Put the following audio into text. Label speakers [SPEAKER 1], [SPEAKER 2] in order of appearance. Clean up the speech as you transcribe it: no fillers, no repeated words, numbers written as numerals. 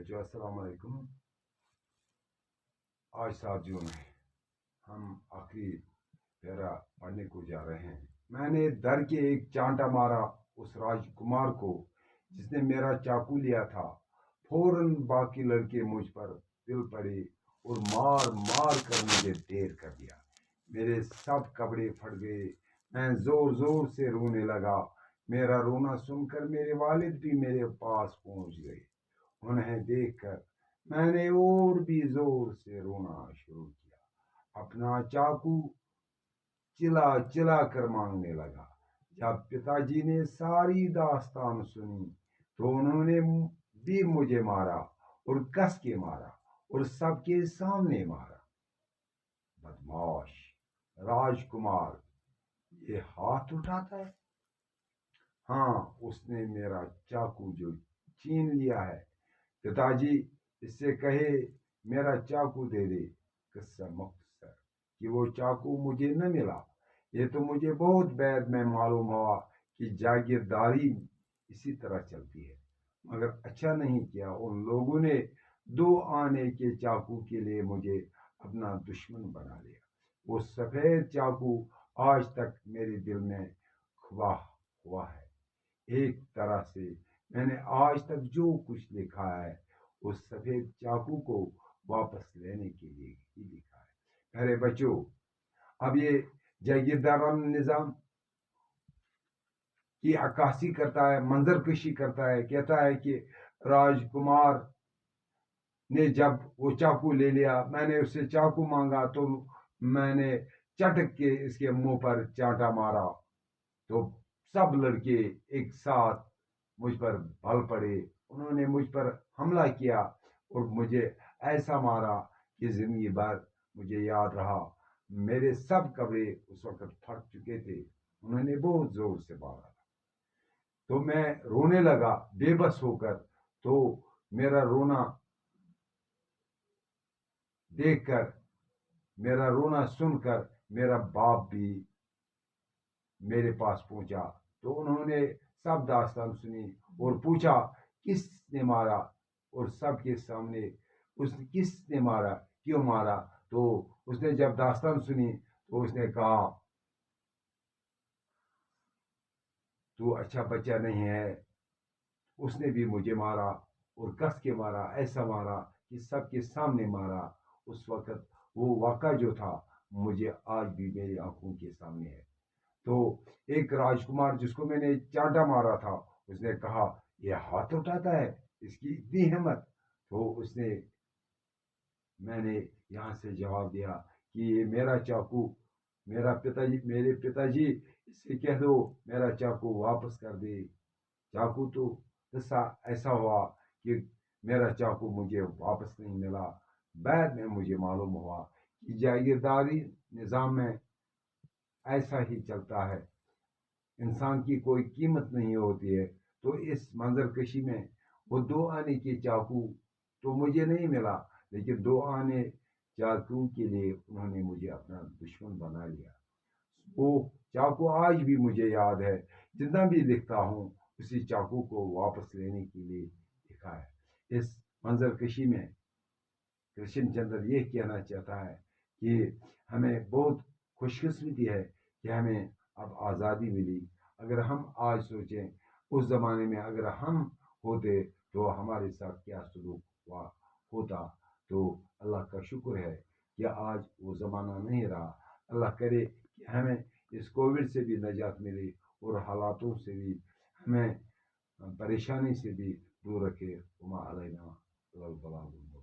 [SPEAKER 1] बच्चों अस्सलाम वालेकुम। आज 7 जून है, हम आखिरी पैरा पढ़ने को जा रहे हैं। मैंने डर के एक चांटा मारा उस राजकुमार को जिसने मेरा चाकू लिया था। फौरन बाकी लड़के मुझ पर तिल पड़े और मार मार कर मुझे ढेर कर दिया। मेरे सब कपड़े फट गए। मैं जोर जोर से रोने लगा। मेरा रोना सुनकर मेरे वालिद भी मेरे पास पहुंच गए। उन्हें देखकर मैंने और भी जोर से रोना शुरू किया। अपना चाकू चिल्ला चिल्ला कर मांगने लगा। जब पिताजी ने सारी दास्तान सुनी तो उन्होंने भी मुझे मारा और कस के मारा और सबके सामने मारा। बदमाश राजकुमार ये हाथ उठाता है। हाँ, उसने मेरा चाकू जो छीन लिया है। पिताजी इससे कहे मेरा चाकू दे दे। किस्सा मुख्तसर कि वो चाकू मुझे न मिला। ये तो मुझे बहुत बाद में मालूम हुआ कि जागीरदारी इसी तरह चलती है। मगर अच्छा नहीं किया उन लोगों ने 2 आने के चाकू के लिए मुझे अपना दुश्मन बना लिया। वो सफेद चाकू आज तक मेरे दिल में खुदा हुआ है। एक तरह से मैंने आज तक जो कुछ लिखा है उस सफेद चाकू को वापस लेने के लिए ही लिखा है। अरे बच्चों, अब ये जागीरदाराना निजाम की अक्कासी करता है, मंजरकशी करता है। कहता है कि राजकुमार ने जब वो चाकू ले लिया, मैंने उससे चाकू मांगा तो मैंने चटक के इसके मुंह पर चांटा मारा तो सब लड़के एक साथ मुझ पर भल पड़े। उन्होंने मुझ पर हमला किया और मुझे ऐसा मारा कि जिंदगी भर मुझे याद रहा। मेरे सब कपड़े उस वक्त फट चुके थे। उन्होंने बहुत जोर से मारा तो मैं रोने लगा बेबस होकर। तो मेरा रोना देखकर, मेरा रोना सुनकर मेरा बाप भी मेरे पास पहुंचा। तो उन्होंने सब दास्तान सुनी और पूछा किसने मारा, और सबके सामने उसने किसने मारा, क्यों मारा। तो उसने जब दास्तान सुनी तो उसने कहा तू अच्छा बच्चा नहीं है। उसने भी मुझे मारा और कस के मारा, ऐसा मारा कि सबके सामने मारा। उस वक्त वो वाक़ा जो था मुझे आज भी मेरी आंखों के सामने है। तो एक राजकुमार जिसको मैंने चांटा मारा था उसने कहा यह हाथ उठाता है, इसकी इतनी हिम्मत। तो उसने मैंने यहाँ से जवाब दिया कि ये मेरा चाकू, मेरे पिताजी इससे कह दो मेरा चाकू वापस कर दे। चाकू तो किस्सा ऐसा हुआ कि मेरा चाकू मुझे वापस नहीं मिला। बाद में मुझे मालूम हुआ कि जागीरदारी निज़ाम में ऐसा ही चलता है। इंसान की कोई कीमत नहीं होती है। तो इस मंजरकशी में वो 2 आने के चाकू तो मुझे नहीं मिला, लेकिन 2 आने चाकू के लिए उन्होंने मुझे अपना दुश्मन बना लिया। वो चाकू आज भी मुझे याद है। जितना भी लिखता हूँ उसी चाकू को वापस लेने के लिए लिखा है। इस मंजरकशी में कृष्ण चंद्र ये कहना चाहता है कि हमें बहुत खुशकिस्मती है कि हमें अब आज़ादी मिली। अगर हम आज सोचें उस ज़माने में अगर हम होते तो हमारे साथ क्या सलूक हुआ होता। तो अल्लाह का शुक्र है कि आज वो ज़माना नहीं रहा। अल्लाह करे कि हमें इस कोविड से भी निजात मिले और हालातों से भी हमें परेशानी से भी दूर रखे। उमा अलैना अल बलागुल मुबीन।